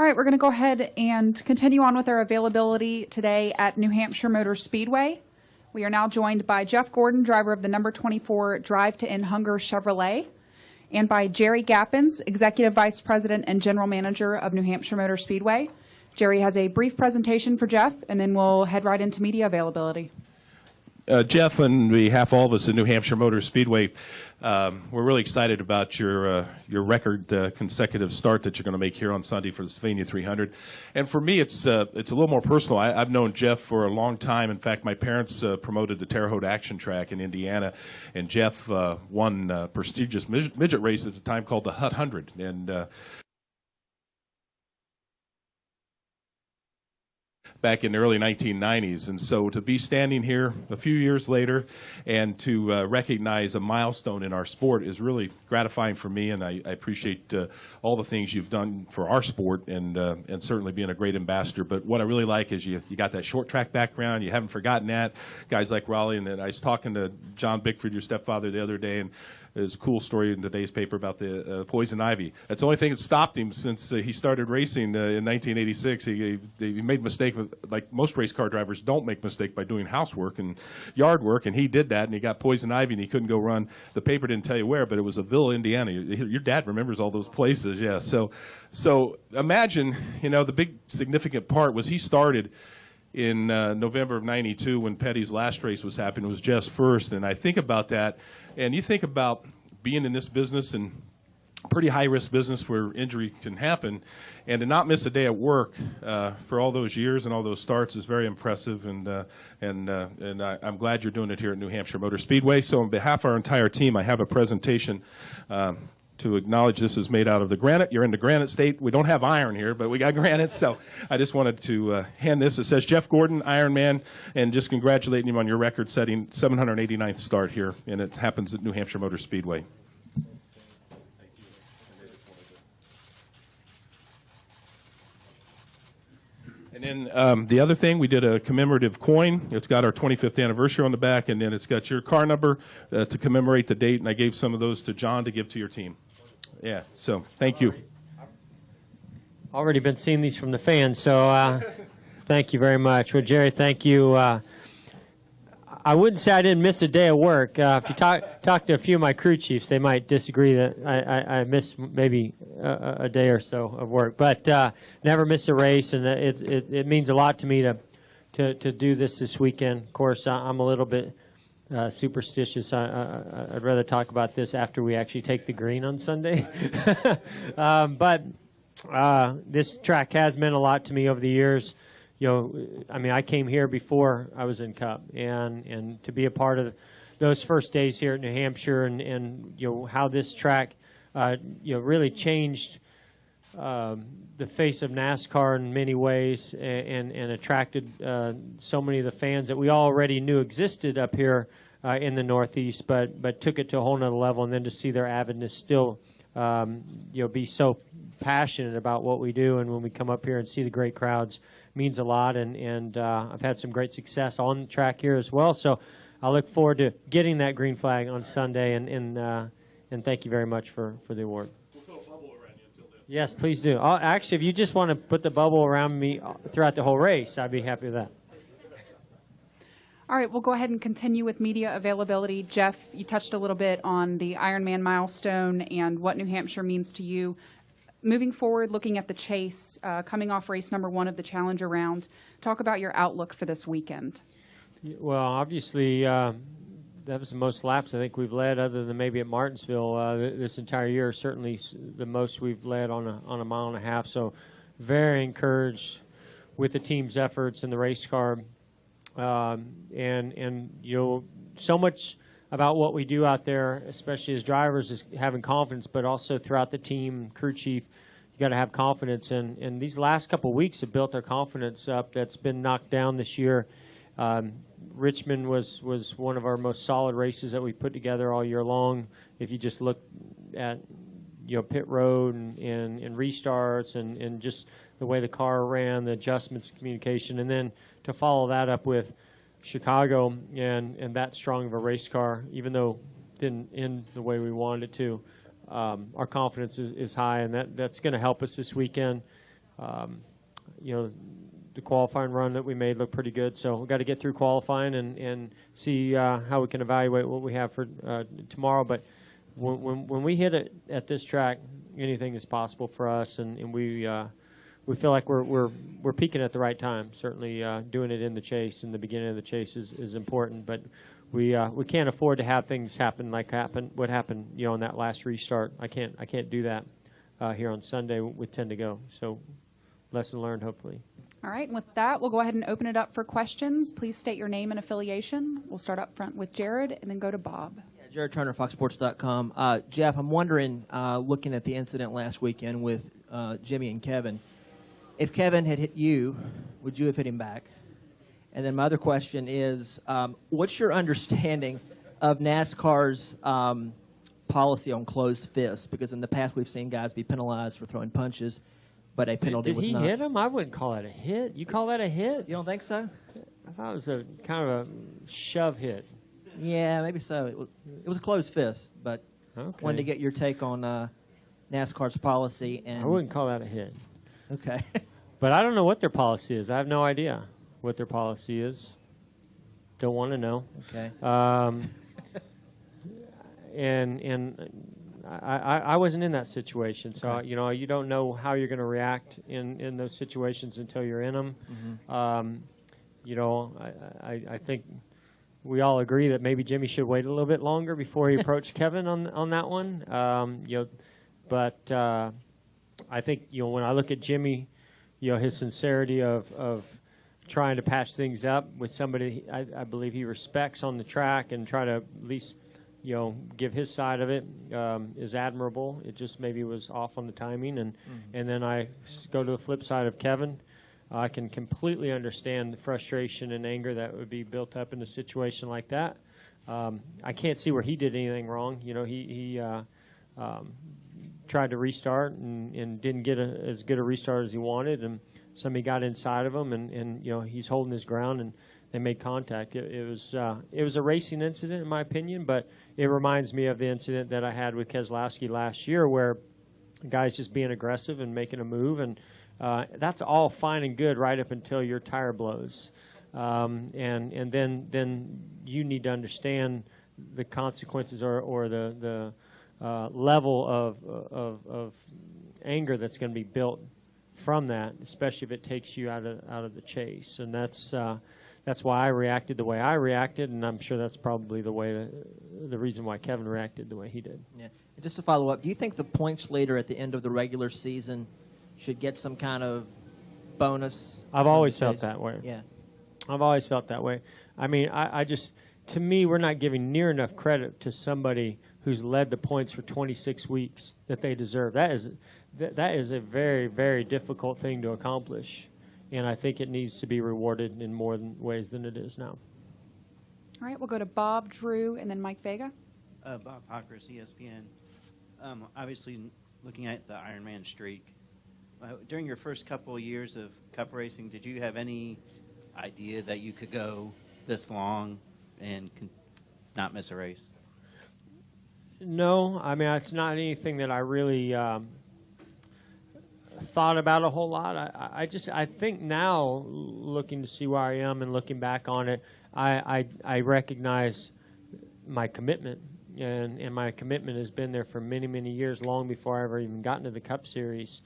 All right, we're going to go ahead and continue on with our availability today at New Hampshire Motor Speedway. We are now joined by Jeff Gordon, driver of the number 24 Drive to End Hunger Chevrolet, and by Jerry Gappens, Executive Vice President and General Manager of New Hampshire Motor Speedway. Jerry has a brief presentation for Jeff, and then we'll head right into media availability. Jeff, on behalf of all of us at New Hampshire Motor Speedway, we're really excited about your record consecutive start that you're going to make here on Sunday for the Sylvania 300. And for me, it's a little more personal. I've known Jeff for a long time. In fact, my parents promoted the Terre Haute Action Track in Indiana, and Jeff won a prestigious midget race at the time called the Hut 100. And back in the early 1990s. And so to be standing here a few years later and to recognize a milestone in our sport is really gratifying for me, and I appreciate all the things you've done for our sport and certainly being a great ambassador. But what I really like is you got that short track background. You haven't forgotten that. Guys like Raleigh, and then I was talking to John Bickford, your stepfather, the other day, and there's a cool story in today's paper about the poison ivy. That's the only thing that stopped him since he started racing in 1986. He made a mistake, like most race car drivers don't make mistake by doing housework and yard work, and he did that, and he got poison ivy, and he couldn't go run. The paper didn't tell you where, but it was a Villa, Indiana. Your dad remembers all those places, yeah. So imagine, the big significant part was he started in November of '92 when Petty's last race was happening. It was Jeff's first, and I think about that, and you think about being in this business and pretty high-risk business where injury can happen, and to not miss a day at work for all those years and all those starts is very impressive, and I'm glad you're doing it here at New Hampshire Motor Speedway. So on behalf of our entire team, I have a presentation to acknowledge this is made out of the granite. You're in the granite state. We don't have iron here, but we got granite, so I just wanted to hand this. It says Jeff Gordon, Ironman, and just congratulating him on your record-setting 789th start here, and it happens at New Hampshire Motor Speedway. And then the other thing, we did a commemorative coin. It's got our 25th anniversary on the back, and then it's got your car number to commemorate the date, and I gave some of those to John to give to your team. Yeah, so thank you. Already been seeing these from the fans, so thank you very much. Well, Jerry, thank you. I wouldn't say I didn't miss a day of work. If you talk to a few of my crew chiefs, they might disagree that I missed maybe a day or so of work, but never miss a race, and it means a lot to me to do this weekend. Of course, I'm a little bit superstitious. I'd rather talk about this after we actually take the green on Sunday. But this track has meant a lot to me over the years. I mean, I came here before I was in Cup, and to be a part of those first days here at New Hampshire, and how this track, really changed the face of NASCAR in many ways, and attracted so many of the fans that we already knew existed up here in the Northeast, but took it to a whole nother level, and then to see their avidness still, be so passionate about what we do, and when we come up here and see the great crowds, means a lot, and I've had some great success on the track here as well, so I look forward to getting that green flag on Sunday, and thank you very much for the award. We'll put a bubble around you until then. Yes, please do. Actually, if you just want to put the bubble around me throughout the whole race, I'd be happy with that. All right, we'll go ahead and continue with media availability. Jeff, you touched a little bit on the Ironman milestone and what New Hampshire means to you. Moving forward, looking at the chase, coming off race number 1 of the Challenger round, talk about your outlook for this weekend. Well, obviously, that was the most laps I think we've led, other than maybe at Martinsville this entire year. Certainly the most we've led on a mile and a half. So very encouraged with the team's efforts and the race car, and so much about what we do out there, especially as drivers, is having confidence, but also throughout the team, crew chief, you got to have confidence. And these last couple of weeks have built our confidence up. That's been knocked down this year. Richmond was one of our most solid races that we put together all year long. If you just look at pit road and restarts and just the way the car ran, the adjustments, communication, and then to follow that up with Chicago and that strong of a race car, even though it didn't end the way we wanted it to, our confidence is high, and that's going to help us this weekend. you know, the qualifying run that we made looked pretty good. So we've got to get through qualifying and see how we can evaluate what we have for tomorrow. But when we hit it at this track, anything is possible for us, and we feel like we're peaking at the right time. Certainly, doing it in the chase, in the beginning of the chase, is important. But we can't afford to have things happen like what happened, you know, in that last restart. I can't do that here on Sunday with 10 to go. So, lesson learned, hopefully. All right, and with that, we'll go ahead and open it up for questions. Please state your name and affiliation. We'll start up front with Jared and then go to Bob. Yeah, Jared Turner, FoxSports.com. Jeff, I'm wondering, looking at the incident last weekend with Jimmy and Kevin, if Kevin had hit you, would you have hit him back? And then my other question is, what's your understanding of NASCAR's policy on closed fists? Because in the past we've seen guys be penalized for throwing punches, but a penalty was not. Did he hit him? I wouldn't call that a hit. You call that a hit? You don't think so? I thought it was a kind of a shove hit. Yeah, maybe so. It was a closed fist, but Okay. wanted to get your take on NASCAR's policy. And I wouldn't call that a hit. Okay. But I don't know what their policy is. I have no idea what their policy is. Don't want to know. Okay. I wasn't in that situation, so you know, you don't know how you're going to react in those situations until you're in them. Mm-hmm. You know, I think we all agree that maybe Jimmy should wait a little bit longer before he approached Kevin on that one. You know, but I think, you know, when I look at Jimmy, you know, his sincerity of trying to patch things up with somebody I believe he respects on the track and try to at least, you know, give his side of it is admirable. It just maybe was off on the timing. And then I go to the flip side of Kevin. I can completely understand the frustration and anger that would be built up in a situation like that. I can't see where he did anything wrong. You know, he tried to restart and didn't get as good a restart as he wanted, and somebody got inside of him, and you know, he's holding his ground, and they made contact. It was a racing incident, in my opinion, but it reminds me of the incident that I had with Keselowski last year, where a guy's just being aggressive and making a move, and that's all fine and good right up until your tire blows, and then you need to understand the consequences or the level of anger that's going to be built from that, especially if it takes you out of the chase. And that's why I reacted the way I reacted, and I'm sure that's probably the reason why Kevin reacted the way he did. Yeah. And just to follow up, do you think the points leader at the end of the regular season should get some kind of bonus? I've always felt that way. Yeah. I've always felt that way. I mean, I just, to me, we're not giving near enough credit to somebody who's led the points for 26 weeks that they deserve. That is a very, very difficult thing to accomplish, and I think it needs to be rewarded in more ways than it is now. All right, we'll go to Bob, Drew, and then Mike Vega. Bob Hockers, ESPN. Obviously, looking at the Ironman streak, during your first couple of years of Cup racing, did you have any idea that you could go this long and not miss a race? No, I mean, it's not anything that I really thought about a whole lot. I think now, looking to see where I am and looking back on it, I recognize my commitment, and my commitment has been there for many, many years, long before I ever even got into the Cup Series.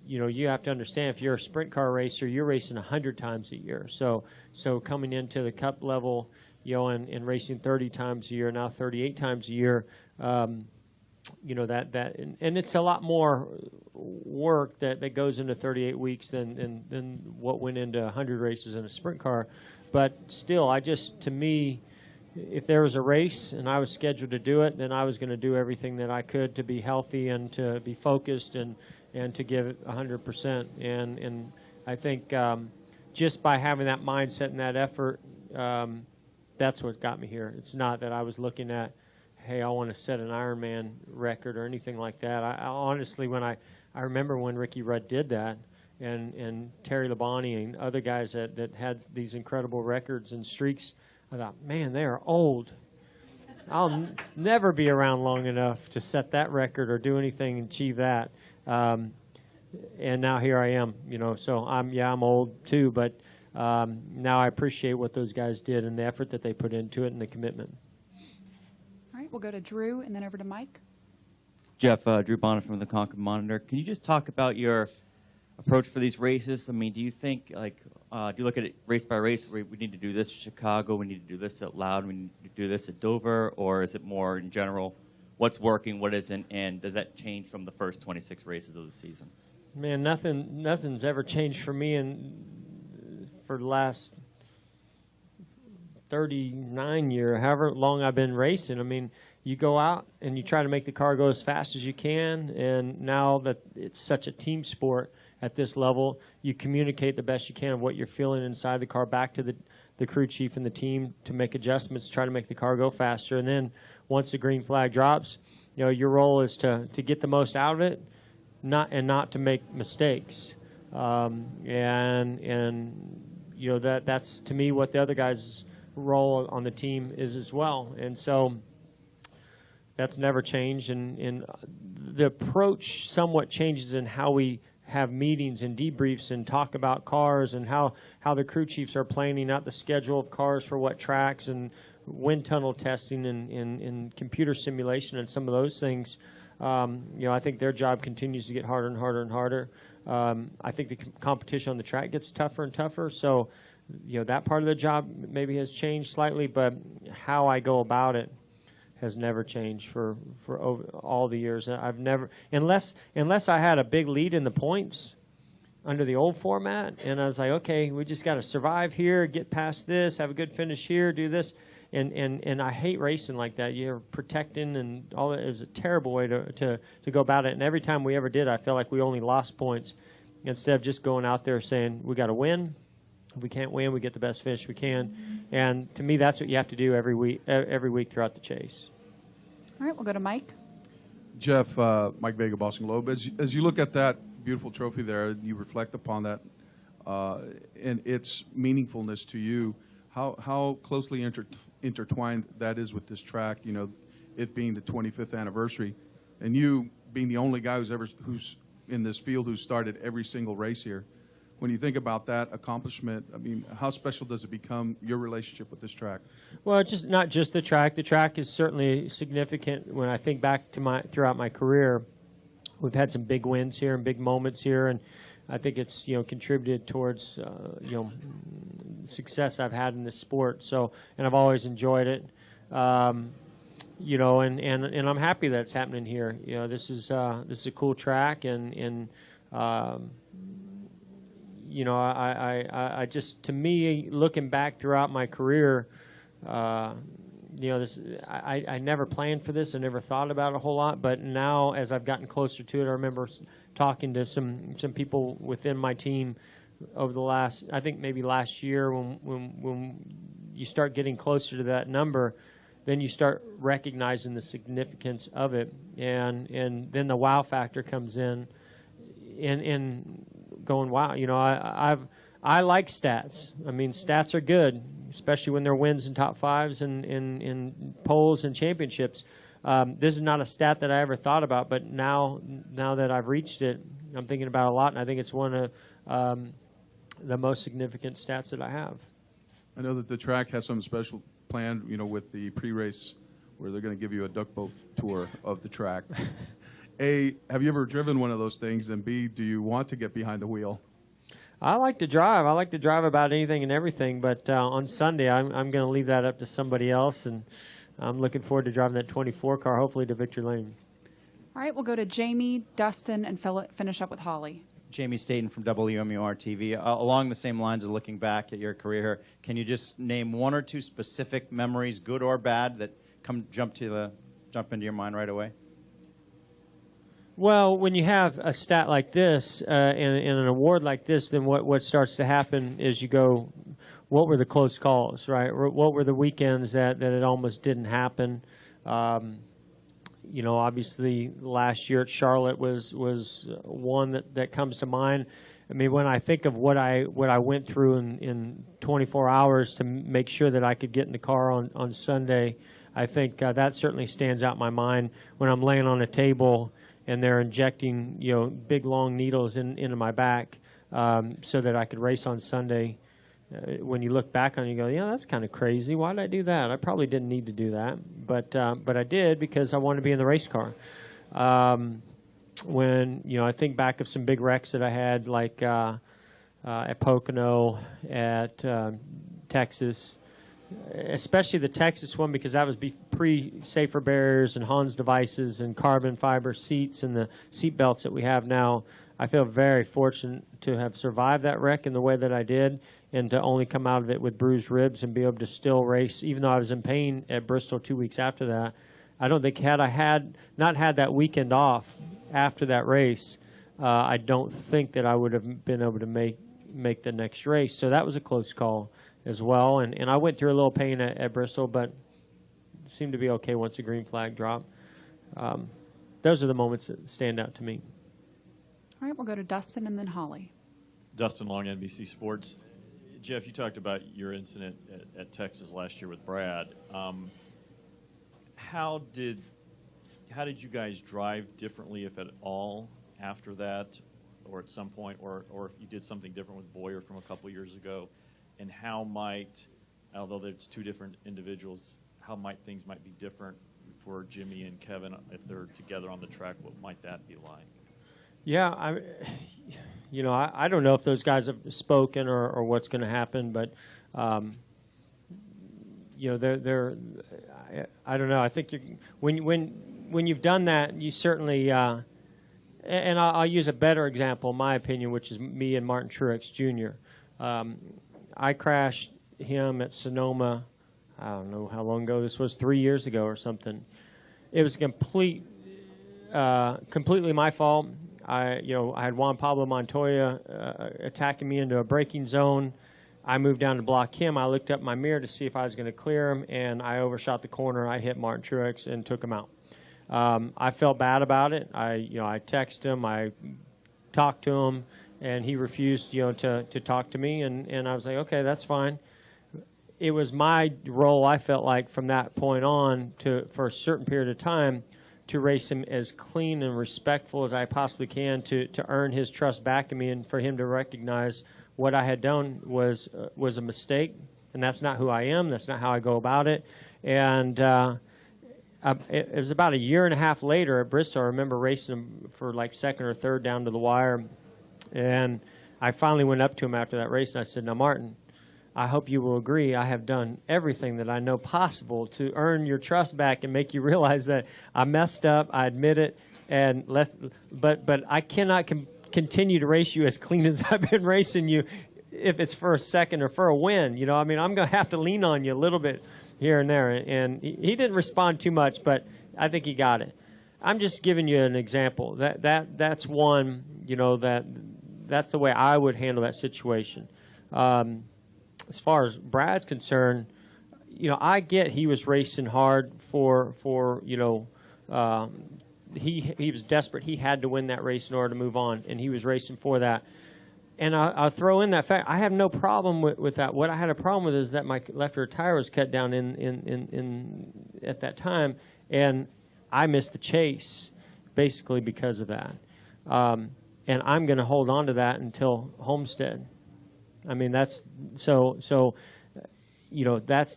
You know, you have to understand, if you're a sprint car racer, you're racing 100 times a year. So coming into the Cup level, you know, and racing 30 times a year, now 38 times a year, you know, and it's a lot more work that goes into 38 weeks than what went into 100 races in a sprint car. But still, to me, if there was a race and I was scheduled to do it, then I was going to do everything that I could to be healthy and to be focused and to give it 100%. And I think just by having that mindset and that effort, that's what got me here. It's not that I was looking at, hey, I want to set an Ironman record or anything like that. I honestly, when I remember when Ricky Rudd did that, and Terry Labonte and other guys that had these incredible records and streaks, I thought, man, they are old. I'll never be around long enough to set that record or do anything and achieve that. and now here I am, so I'm old too, but now I appreciate what those guys did and the effort that they put into it and the commitment. All right, we'll go to Drew and then over to Mike. Jeff, Drew Bonner from the Concord Monitor. Can you just talk about your approach for these races? I mean, do you think, do you look at it race by race, we need to do this at Chicago, we need to do this at Loudon, we need to do this at Dover, or is it more in general, what's working, what isn't, and does that change from the first 26 races of the season? Man, nothing's ever changed for me for the last 39 years, however long I've been racing. I mean, you go out and you try to make the car go as fast as you can, and now that it's such a team sport at this level, you communicate the best you can of what you're feeling inside the car back to the crew chief and the team to make adjustments to try to make the car go faster. And then once the green flag drops, your role is to get the most out of it, not to make mistakes. That's to me what the other guys' role on the team is as well. And so that's never changed, and the approach somewhat changes in how we have meetings and debriefs and talk about cars and how the crew chiefs are planning out the schedule of cars for what tracks and wind tunnel testing and computer simulation and some of those things. I think their job continues to get harder and harder and harder. I think the competition on the track gets tougher and tougher, so that part of the job maybe has changed slightly, but how I go about it has never changed for over all the years. I've never, unless I had a big lead in the points under the old format, and I was like, okay, we just got to survive here, get past this, have a good finish here, do this, and I hate racing like that. You're protecting and all that. It was a terrible way to go about it. And every time we ever did, I felt like we only lost points instead of just going out there saying we got to win. If we can't win, we get the best finish we can. And to me, that's what you have to do every week throughout the chase. All right, we'll go to Mike. Jeff, Mike Vega, Boston Globe. As you look at that beautiful trophy there, you reflect upon that and its meaningfulness to you, how closely intertwined that is with this track, it being the 25th anniversary, and you being the only guy who's in this field who started every single race here. When you think about that accomplishment, I mean, how special does it become, your relationship with this track? Well, it's just not just the track. The track is certainly significant. When I think back to throughout my career, we've had some big wins here and big moments here, and I think it's contributed towards success I've had in this sport. So, and I've always enjoyed it. And I'm happy that it's happening here. This is a cool track, and I just, to me, looking back throughout my career, I never planned for this. I never thought about it a whole lot. But now, as I've gotten closer to it, I remember talking to some people within my team over the last, I think maybe last year, when you start getting closer to that number, then you start recognizing the significance of it, and then the wow factor comes in, and going, wow, I like stats. I mean, stats are good, especially when they're wins and top fives and in polls and championships. This is not a stat that I ever thought about, but now that I've reached it, I'm thinking about it a lot, and I think it's one of the most significant stats that I have. I know that the track has something special planned, with the pre-race, where they're going to give you a duck boat tour of the track. A, have you ever driven one of those things? And B, do you want to get behind the wheel? I like to drive. I like to drive about anything and everything, but on Sunday I'm going to leave that up to somebody else, and I'm looking forward to driving that 24 car, hopefully to Victory Lane. All right, we'll go to Jamie, Dustin, and finish up with Holly. Jamie Staten from WMUR-TV. Along the same lines of looking back at your career here, can you just name one or two specific memories, good or bad, that jump into your mind right away? Well, when you have a stat like this and an award like this, then what starts to happen is you go, what were the close calls, right? What were the weekends that it almost didn't happen? Obviously last year at Charlotte was one that comes to mind. I mean, when I think of what I went through in 24 hours to make sure that I could get in the car on Sunday, I think that certainly stands out in my mind when I'm laying on a table and they're injecting, big long needles into my back so that I could race on Sunday. When you look back on it, you go, yeah, that's kind of crazy. Why did I do that? I probably didn't need to do that, but I did because I wanted to be in the race car. When I think back of some big wrecks that I had, like at Pocono, at Texas, especially the Texas one, because that was pre-safer barriers and Hans devices and carbon fiber seats and the seat belts that we have now. I feel very fortunate to have survived that wreck in the way that I did, and to only come out of it with bruised ribs and be able to still race, even though I was in pain at Bristol 2 weeks after that. I don't think had I not had that weekend off after that race, I don't think that I would have been able to make the next race. So that was a close call as well. And I went through a little pain at Bristol, but seemed to be okay once the green flag dropped. Those are the moments that stand out to me. All right, we'll go to Dustin and then Holly. Dustin Long, NBC Sports. Jeff, you talked about your incident at Texas last year with Brad. How did you guys drive differently, if at all, after that, or at some point, or if you did something different with Boyer from a couple years ago? And how might, although it's two different individuals, how might things be different for Jimmy and Kevin if they're together on the track? What might that be like? Yeah, I don't know if those guys have spoken or what's going to happen, but they're I don't know. I think when you've done that, you certainly and I'll use a better example, in my opinion, which is me and Martin Truex Jr. I crashed him at Sonoma. I don't know how long ago this was, 3 years ago or something. It was completely my fault. I had Juan Pablo Montoya attacking me into a braking zone. I moved down to block him. I looked up my mirror to see if I was going to clear him, and I overshot the corner. I hit Martin Truex and took him out. I felt bad about it. I texted him. I talked to him, and he refused, to talk to me. And I was like, okay, that's fine. It was my role, I felt like, from that point on for a certain period of time, to race him as clean and respectful as I possibly can to earn his trust back in me, and for him to recognize what I had done was a mistake, and that's not who I am. That's not how I go about it. And it was about a year and a half later at Bristol. I remember racing him for like second or third down to the wire, and I finally went up to him after that race, and I said, now, Martin, I hope you will agree I have done everything that I know possible to earn your trust back and make you realize that I messed up. I admit it, but I cannot continue to race you as clean as I've been racing you if it's for a second or for a win. I'm going to have to lean on you a little bit here and there. And he didn't respond too much, but I think he got it. I'm just giving you an example. That's one, that's the way I would handle that situation. As far as Brad's concerned, I get he was racing hard for he was desperate. He had to win that race in order to move on, and he was racing for that. And I'll throw in that fact. I have no problem with that. What I had a problem with is that my left rear tire was cut down in at that time, and I missed the chase basically because of that. And I'm going to hold on to that until Homestead. I mean, that's so. That's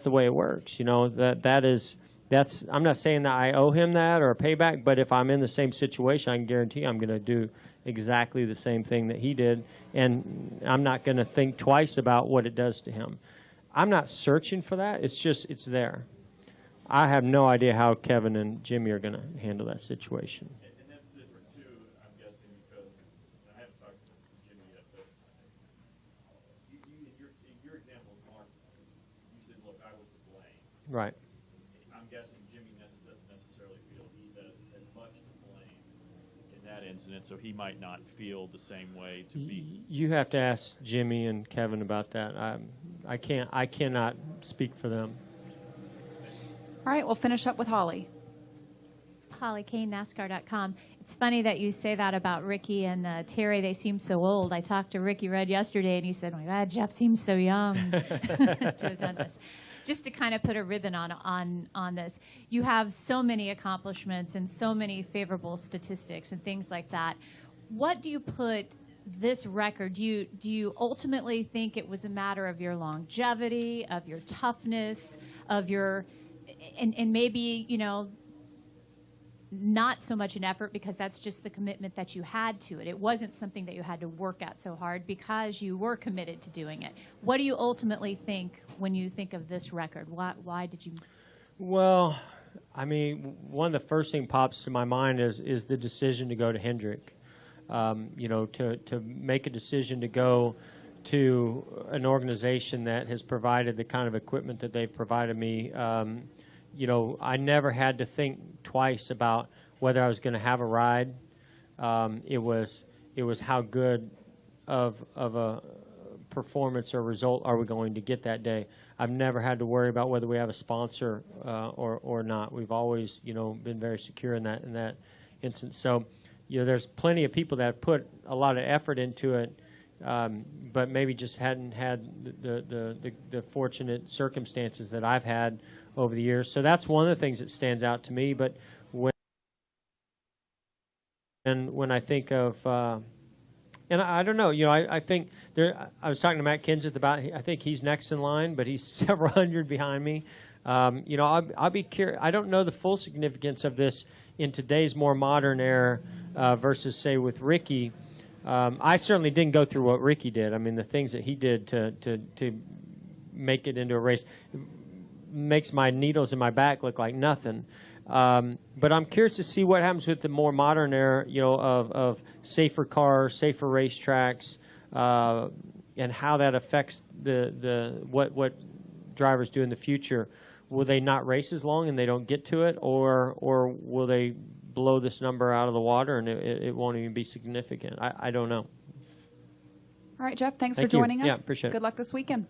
the way it works. That's. I'm not saying that I owe him that or a payback, but if I'm in the same situation, I can guarantee I'm going to do exactly the same thing that he did, and I'm not going to think twice about what it does to him. I'm not searching for that. It's there. I have no idea how Kevin and Jimmy are going to handle that situation. And that's different too, I'm guessing, because I haven't talked to Jimmy yet, but in your example of Mark, you said, look, I was to blame. Right. I'm guessing Jimmy doesn't necessarily feel he's as much to blame in that incident, so he might not feel the same way to be. You have to ask Jimmy and Kevin about that. I cannot speak for them. All right, we'll finish up with Holly. Holly Kane, NASCAR.com. It's funny that you say that about Ricky and Terry. They seem so old. I talked to Ricky Rudd yesterday, and he said, my God, Jeff seems so young to have done this. just to kind of put a ribbon on this, you have so many accomplishments and so many favorable statistics and things like that. What do you put this record? Do you ultimately think it was a matter of your longevity, of your toughness, of your, and maybe, you know, not so much an effort because that's just the commitment that you had to it. It wasn't something that you had to work at so hard because you were committed to doing it. What do you ultimately think when you think of this record? Why did you? Well, I mean, one of the first thing pops to my mind is the decision to go to Hendrick. You know, to make a decision to go to an organization that has provided the kind of equipment that they've provided me. You know, I never had to think twice about whether I was going to have a ride. It was how good of a performance or result are we going to get that day. I've never had to worry about whether we have a sponsor or not. We've always, you know, been very secure in that instance. So, you know, there's plenty of people that have put a lot of effort into it, but maybe just hadn't had the fortunate circumstances that I've had over the years. So that's one of the things that stands out to me. But when I think of, and I don't know, you know, I think there. I was talking to Matt Kenseth about. I think he's next in line, but he's several hundred behind me. You know, I'll be curious. I don't know the full significance of this in today's more modern era versus, say, with Ricky. I certainly didn't go through what Ricky did. I mean, the things that he did to make it into a race makes my needles in my back look like nothing. But I'm curious to see what happens with the more modern era, you know, of safer cars, safer racetracks, and how that affects what drivers do in the future. Will they not race as long and they don't get to it, or will they blow this number out of the water and it won't even be significant? I don't know. All right, Jeff, thanks for Thank you. joining us. Yeah, appreciate it. Good luck this weekend.